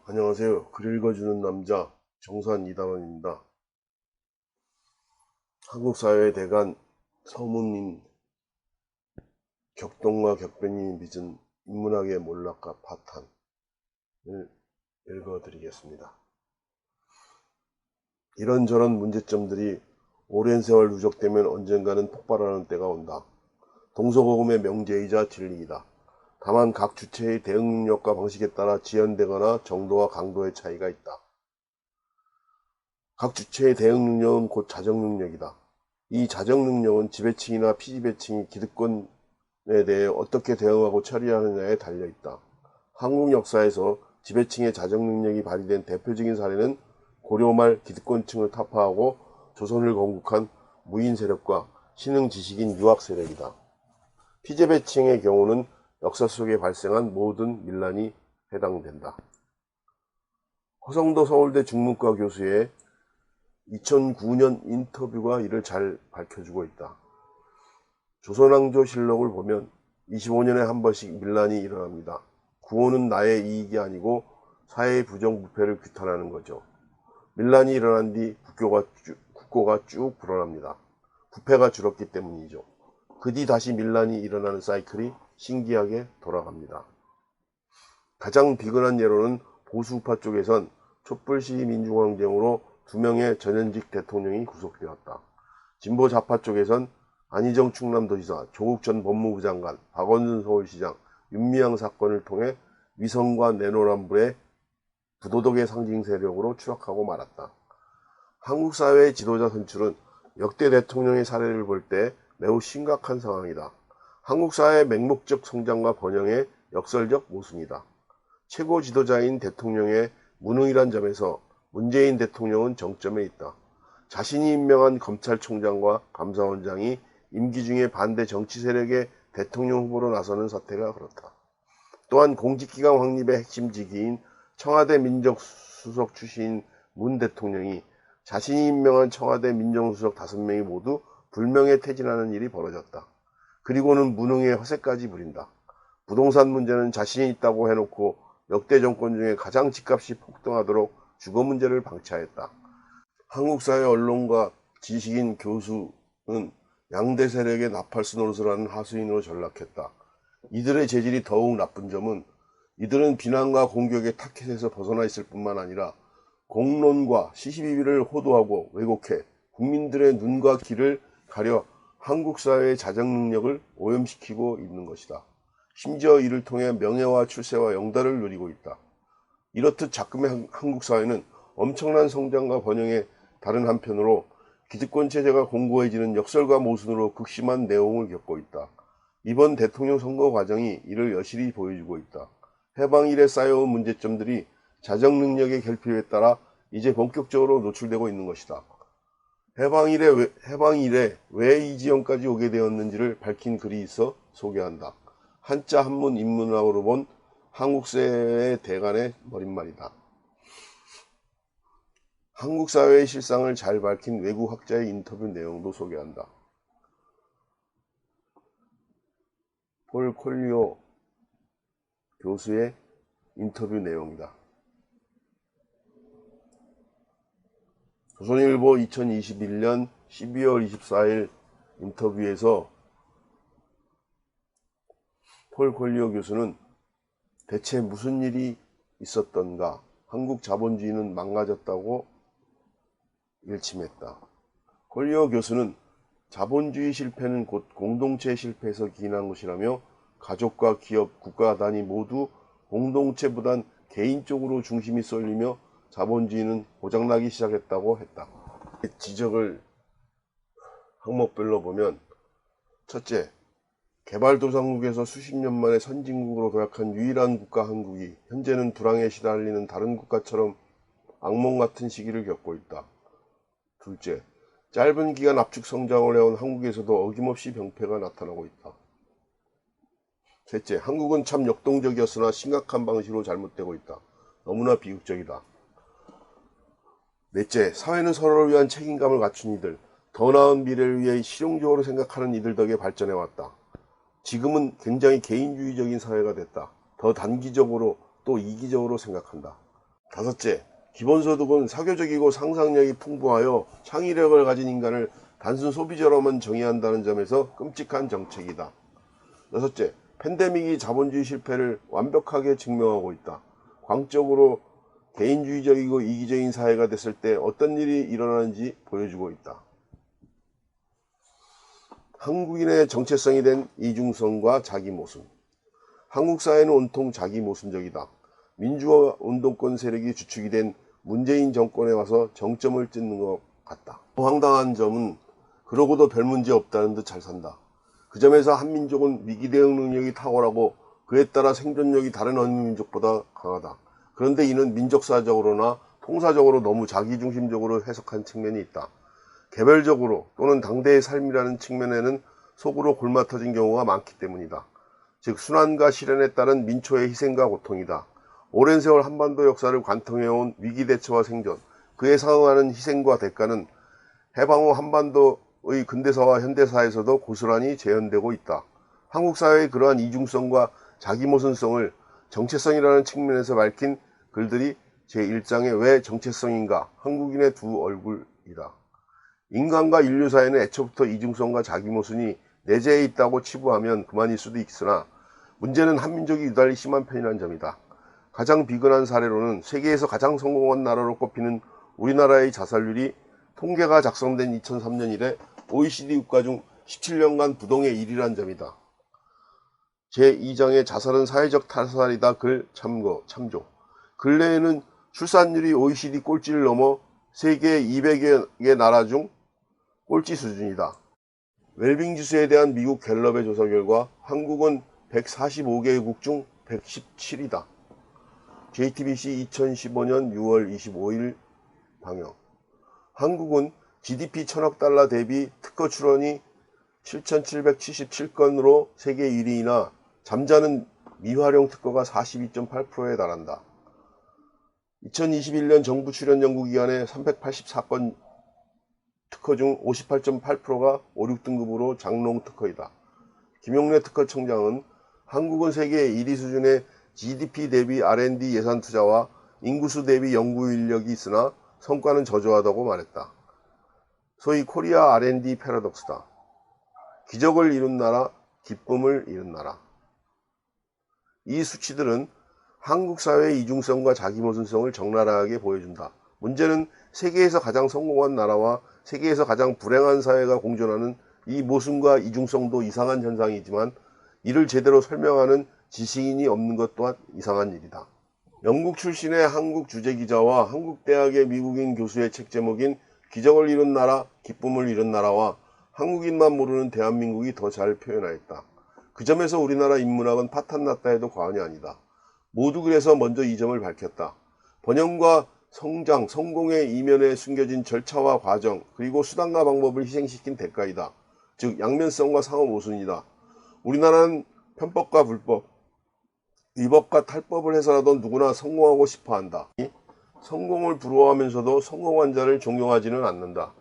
안녕하세요. 글 읽어주는 남자 정산 이단원입니다. 한국사회의 대간 서문인 격동과 격변이 빚은 인문학의 몰락과 파탄을 읽어드리겠습니다. 이런저런 문제점들이 오랜 세월 누적되면 언젠가는 폭발하는 때가 온다. 동서고금의 명제이자 진리이다. 다만 각 주체의 대응 능력과 방식에 따라 지연되거나 정도와 강도의 차이가 있다. 각 주체의 대응 능력은 곧 자정 능력이다. 이 자정 능력은 지배층이나 피지배층이 기득권에 대해 어떻게 대응하고 처리하느냐에 달려있다. 한국 역사에서 지배층의 자정 능력이 발휘된 대표적인 사례는 고려 말 기득권층을 타파하고 조선을 건국한 무인 세력과 신흥 지식인 유학 세력이다. 피지배층의 경우는 역사 속에 발생한 모든 밀란이 해당된다. 허성도 서울대 중문과 교수의 2009년 인터뷰가 이를 잘 밝혀주고 있다. 조선왕조실록을 보면 25년에 한 번씩 밀란이 일어납니다. 구호는 나의 이익이 아니고 사회의 부정부패를 규탄하는 거죠. 밀란이 일어난 뒤 국고가 쭉 불어납니다. 부패가 줄었기 때문이죠. 그 뒤 다시 밀란이 일어나는 사이클이 신기하게 돌아갑니다. 가장 비근한 예로는 보수우파 쪽에선 촛불시민중항쟁으로 2명의 전현직 대통령이 구속되었다. 진보 좌파 쪽에선 안희정 충남도지사, 조국 전 법무부 장관, 박원순 서울시장, 윤미향 사건을 통해 위선과 내로남불의 부도덕의 상징 세력으로 추락하고 말았다. 한국 사회의 지도자 선출은 역대 대통령의 사례를 볼 때 매우 심각한 상황이다. 한국 사회의 맹목적 성장과 번영의 역설적 모순이다. 최고 지도자인 대통령의 무능이란 점에서 문재인 대통령은 정점에 있다. 자신이 임명한 검찰총장과 감사원장이 임기 중에 반대 정치 세력의 대통령 후보로 나서는 사태가 그렇다. 또한 공직기강 확립의 핵심 직위인 청와대 민정수석 출신인 문 대통령이 자신이 임명한 청와대 민정수석 5명이 모두 불명예 퇴진하는 일이 벌어졌다. 그리고는 무능의 허세까지 부린다. 부동산 문제는 자신이 있다고 해놓고 역대 정권 중에 가장 집값이 폭등하도록 주거 문제를 방치하였다. 한국 사회 언론과 지식인 교수는 양대 세력의 나팔수 노릇을 하는 하수인으로 전락했다. 이들의 재질이 더욱 나쁜 점은 이들은 비난과 공격의 타켓에서 벗어나 있을 뿐만 아니라 공론과 시시비비를 호도하고 왜곡해 국민들의 눈과 귀를 가려 한국 사회의 자정 능력을 오염시키고 있는 것이다. 심지어 이를 통해 명예와 출세와 영달을 누리고 있다. 이렇듯 작금의 한국 사회는 엄청난 성장과 번영의 다른 한편으로 기득권 체제가 공고해지는 역설과 모순으로 극심한 내용을 겪고 있다. 이번 대통령 선거 과정이 이를 여실히 보여주고 있다. 해방 이래 쌓여온 문제점들이 자정 능력의 결핍에 따라 이제 본격적으로 노출되고 있는 것이다. 해방 이래 왜 이 지경까지 오게 되었는지를 밝힌 글이 있어 소개한다. 한자 한문 인문학으로 본 한국사회의 대간의 머릿말이다. 한국 사회의 실상을 잘 밝힌 외국 학자의 인터뷰 내용도 소개한다. 폴 콜리오 교수의 인터뷰 내용이다. 조선일보 2021년 12월 24일 인터뷰에서 폴 콜리오 교수는 대체 무슨 일이 있었던가, 한국 자본주의는 망가졌다고 일침했다. 콜리오 교수는 자본주의 실패는 곧 공동체 실패에서 기인한 것이라며 가족과 기업, 국가 단위 모두 공동체보단 개인적으로 중심이 쏠리며 자본주의는 고장나기 시작했다고 했다. 지적을 항목별로 보면, 첫째, 개발도상국에서 수십 년 만에 선진국으로 도약한 유일한 국가 한국이 현재는 불황에 시달리는 다른 국가처럼 악몽 같은 시기를 겪고 있다. 둘째, 짧은 기간 압축 성장을 해온 한국에서도 어김없이 병폐가 나타나고 있다. 셋째, 한국은 참 역동적이었으나 심각한 방식으로 잘못되고 있다. 너무나 비극적이다. 넷째, 사회는 서로를 위한 책임감을 갖춘 이들, 더 나은 미래를 위해 실용적으로 생각하는 이들 덕에 발전해왔다. 지금은 굉장히 개인주의적인 사회가 됐다. 더 단기적으로 또 이기적으로 생각한다. 다섯째, 기본소득은 사교적이고 상상력이 풍부하여 창의력을 가진 인간을 단순 소비자로만 정의한다는 점에서 끔찍한 정책이다. 여섯째, 팬데믹이 자본주의 실패를 완벽하게 증명하고 있다. 광적으로 개인주의적이고 이기적인 사회가 됐을 때 어떤 일이 일어나는지 보여주고 있다. 한국인의 정체성이 된 이중성과 자기모순. 한국 사회는 온통 자기모순적이다. 민주화 운동권 세력이 주축이 된 문재인 정권에 와서 정점을 찍는 것 같다. 황당한 점은 그러고도 별 문제 없다는 듯 잘 산다. 그 점에서 한민족은 위기 대응 능력이 탁월하고 그에 따라 생존력이 다른 어느 민족보다 강하다. 그런데 이는 민족사적으로나 통사적으로 너무 자기중심적으로 해석한 측면이 있다. 개별적으로 또는 당대의 삶이라는 측면에는 속으로 골마 터진 경우가 많기 때문이다. 즉 순환과 실현에 따른 민초의 희생과 고통이다. 오랜 세월 한반도 역사를 관통해온 위기 대처와 생존, 그에 상응하는 희생과 대가는 해방 후 한반도의 근대사와 현대사에서도 고스란히 재현되고 있다. 한국 사회의 그러한 이중성과 자기모순성을 정체성이라는 측면에서 밝힌 글들이 제1장의 왜 정체성인가? 한국인의 두 얼굴이다. 인간과 인류 사회는 애초부터 이중성과 자기모순이 내재해 있다고 치부하면 그만일 수도 있으나 문제는 한민족이 유달리 심한 편이라는 점이다. 가장 비근한 사례로는 세계에서 가장 성공한 나라로 꼽히는 우리나라의 자살률이 통계가 작성된 2003년 이래 OECD 국가 중 17년간 부동의 1위란 점이다. 제2장의 자살은 사회적 타살이다 글 참조. 근래에는 출산율이 OECD 꼴찌를 넘어 세계 200여 나라 중 꼴찌 수준이다. 웰빙 지수에 대한 미국 갤럽의 조사 결과 한국은 145개국 중 117이다. JTBC 2015년 6월 25일 방영. 한국은 GDP 1000억 달러 대비 특허 출원이 7,777건으로 세계 1위이나 잠자는 미활용 특허가 42.8%에 달한다. 2021년 정부 출연 연구기관의 384건 특허 중 58.8%가 5, 6등급으로 장롱 특허이다. 김용래 특허청장은 한국은 세계 1위 수준의 GDP 대비 R&D 예산 투자와 인구수 대비 연구 인력이 있으나 성과는 저조하다고 말했다. 소위 코리아 R&D 패러독스다. 기적을 이룬 나라, 기쁨을 이룬 나라. 이 수치들은 한국 사회의 이중성과 자기모순성을 적나라하게 보여준다. 문제는 세계에서 가장 성공한 나라와 세계에서 가장 불행한 사회가 공존하는 이 모순과 이중성도 이상한 현상이지만 이를 제대로 설명하는 지식인이 없는 것 또한 이상한 일이다. 영국 출신의 한국 주재기자와 한국대학의 미국인 교수의 책 제목인 기적을 이룬 나라, 기쁨을 이룬 나라와 한국인만 모르는 대한민국이 더 잘 표현하였다. 그 점에서 우리나라 인문학은 파탄났다 해도 과언이 아니다. 모두 그래서 먼저 이 점을 밝혔다. 번영과 성장, 성공의 이면에 숨겨진 절차와 과정, 그리고 수단과 방법을 희생시킨 대가이다. 즉 양면성과 상호모순이다. 우리나라는 편법과 불법, 위법과 탈법을 해서라도 누구나 성공하고 싶어한다. 성공을 부러워하면서도 성공한 자를 존경하지는 않는다.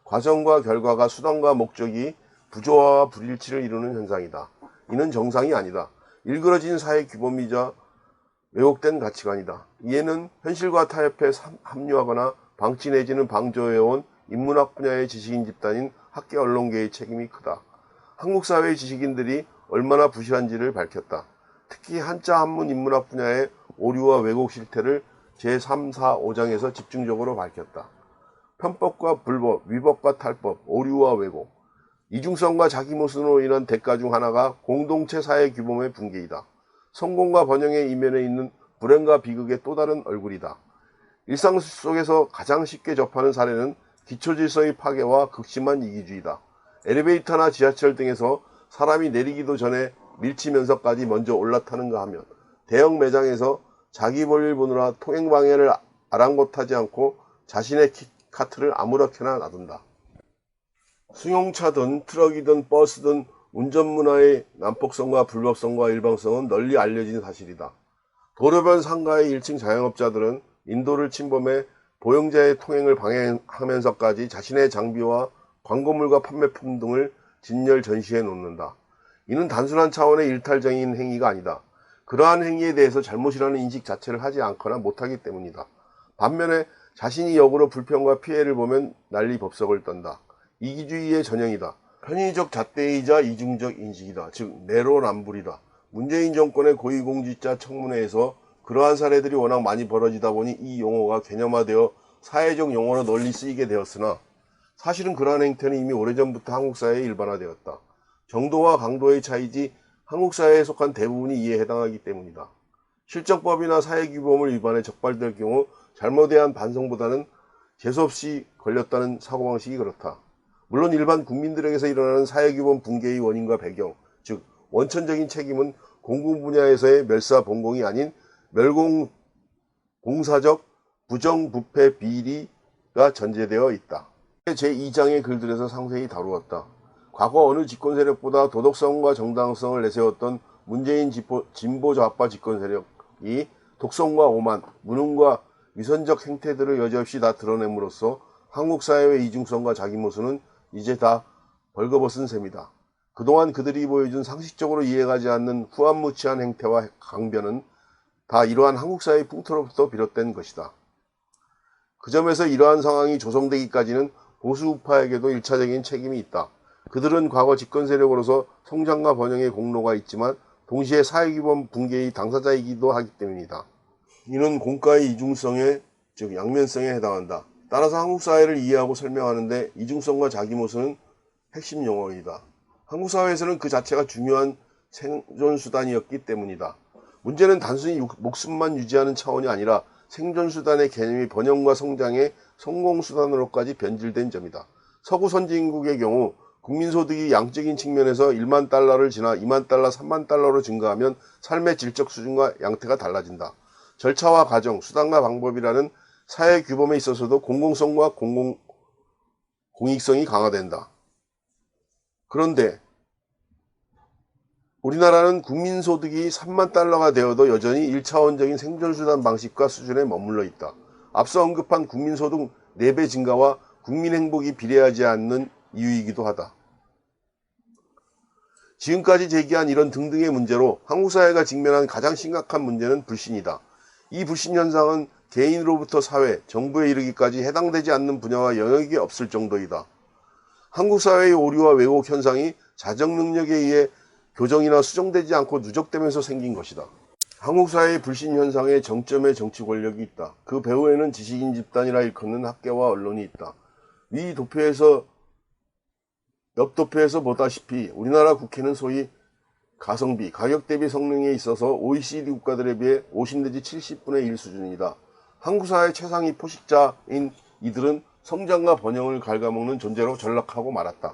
과정과 결과가 수단과 목적이 부조화와 불일치를 이루는 현상이다. 이는 정상이 아니다. 일그러진 사회 규범이자 왜곡된 가치관이다. 이에는 현실과 타협해 합류하거나 방치 내지는 방조해온 인문학 분야의 지식인 집단인 학계 언론계의 책임이 크다. 한국 사회의 지식인들이 얼마나 부실한지를 밝혔다. 특히 한자 한문 인문학 분야의 오류와 왜곡 실태를 제3, 4, 5장에서 집중적으로 밝혔다. 편법과 불법, 위법과 탈법, 오류와 왜곡, 이중성과 자기모순으로 인한 대가 중 하나가 공동체 사회 규범의 붕괴이다. 성공과 번영의 이면에 있는 불행과 비극의 또 다른 얼굴이다. 일상 속에서 가장 쉽게 접하는 사례는 기초질서의 파괴와 극심한 이기주의다. 엘리베이터나 지하철 등에서 사람이 내리기도 전에 밀치면서까지 먼저 올라타는가 하면 대형 매장에서 자기 볼일 보느라 통행방해를 아랑곳하지 않고 자신의 카트를 아무렇게나 놔둔다. 승용차든 트럭이든 버스든 운전 문화의 난폭성과 불법성과 일방성은 널리 알려진 사실이다. 도로변 상가의 1층 자영업자들은 인도를 침범해 보행자의 통행을 방해하면서까지 자신의 장비와 광고물과 판매품 등을 진열 전시해 놓는다. 이는 단순한 차원의 일탈적인 행위가 아니다. 그러한 행위에 대해서 잘못이라는 인식 자체를 하지 않거나 못하기 때문이다. 반면에 자신이 역으로 불평과 피해를 보면 난리 법석을 떤다. 이기주의의 전형이다. 편의적 잣대이자 이중적 인식이다. 즉 내로남불이다. 문재인 정권의 고위공직자 청문회에서 그러한 사례들이 워낙 많이 벌어지다 보니 이 용어가 개념화되어 사회적 용어로 널리 쓰이게 되었으나 사실은 그러한 행태는 이미 오래전부터 한국 사회에 일반화되었다. 정도와 강도의 차이지 한국 사회에 속한 대부분이 이에 해당하기 때문이다. 실정법이나 사회규범을 위반해 적발될 경우 잘못에 대한 반성보다는 재수없이 걸렸다는 사고방식이 그렇다. 물론 일반 국민들에게서 일어나는 사회규범 붕괴의 원인과 배경, 즉 원천적인 책임은 공공 분야에서의 멸사봉공이 아닌 멸공공사적 부정부패 비리가 전제되어 있다. 제2장의 글들에서 상세히 다루었다. 과거 어느 집권세력보다 도덕성과 정당성을 내세웠던 문재인 진보좌파 집권세력이 독성과 오만, 무능과 위선적 행태들을 여지없이 다 드러냄으로써 한국 사회의 이중성과 자기모순은 이제 다 벌거벗은 셈이다. 그동안 그들이 보여준 상식적으로 이해가지 않는 후안무치한 행태와 강변은 다 이러한 한국 사회의 풍토로부터 비롯된 것이다. 그 점에서 이러한 상황이 조성되기까지는 보수 우파에게도 1차적인 책임이 있다. 그들은 과거 집권세력으로서 성장과 번영의 공로가 있지만 동시에 사회규범 붕괴의 당사자이기도 하기 때문이다. 이는 공과의 이중성에, 즉 양면성에 해당한다. 따라서 한국 사회를 이해하고 설명하는데 이중성과 자기모순은 핵심 용어이다. 한국 사회에서는 그 자체가 중요한 생존수단이었기 때문이다. 문제는 단순히 목숨만 유지하는 차원이 아니라 생존수단의 개념이 번영과 성장의 성공수단으로까지 변질된 점이다. 서구 선진국의 경우 국민소득이 양적인 측면에서 1만 달러를 지나 2만 달러, 3만 달러로 증가하면 삶의 질적 수준과 양태가 달라진다. 절차와 과정, 수단과 방법이라는 사회 규범에 있어서도 공공성과 공익성이 강화된다. 그런데 우리나라는 국민소득이 3만 달러가 되어도 여전히 1차원적인 생존수단 방식과 수준에 머물러 있다. 앞서 언급한 국민소득 4배 증가와 국민행복이 비례하지 않는 이유이기도 하다. 지금까지 제기한 이런 등등의 문제로 한국 사회가 직면한 가장 심각한 문제는 불신이다. 이 불신 현상은 개인으로부터 사회, 정부에 이르기까지 해당되지 않는 분야와 영역이 없을 정도이다. 한국 사회의 오류와 왜곡 현상이 자정 능력에 의해 교정이나 수정되지 않고 누적되면서 생긴 것이다. 한국 사회의 불신 현상의 정점에 정치 권력이 있다. 그 배후에는 지식인 집단이라 일컫는 학계와 언론이 있다. 옆 도표에서 보다시피 우리나라 국회는 소위 가성비, 가격 대비 성능에 있어서 OECD 국가들에 비해 50 내지 70분의 1 수준이다. 한국 사회 최상위 포식자인 이들은 성장과 번영을 갉아먹는 존재로 전락하고 말았다.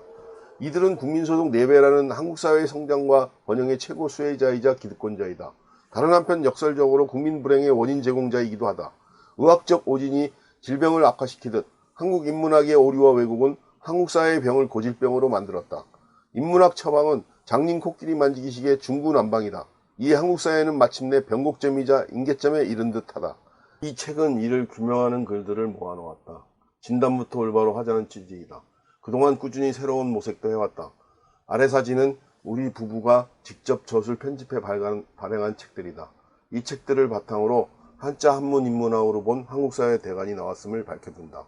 이들은 국민소득 4배라는 한국 사회의 성장과 번영의 최고 수혜자이자 기득권자이다. 다른 한편 역설적으로 국민 불행의 원인 제공자이기도 하다. 의학적 오진이 질병을 악화시키듯 한국 인문학의 오류와 왜곡은 한국 사회의 병을 고질병으로 만들었다. 인문학 처방은 장님 코끼리 만지기식의 중구난방이다. 이에 한국 사회는 마침내 변곡점이자 임계점에 이른 듯하다. 이 책은 이를 규명하는 글들을 모아놓았다. 진단부터 올바로 하자는 취지이다. 그동안 꾸준히 새로운 모색도 해왔다. 아래 사진은 우리 부부가 직접 젖을 편집해 발행한 책들이다. 이 책들을 바탕으로 한자 한문 인문학으로 본 한국 사회 대간이 나왔음을 밝혀둔다.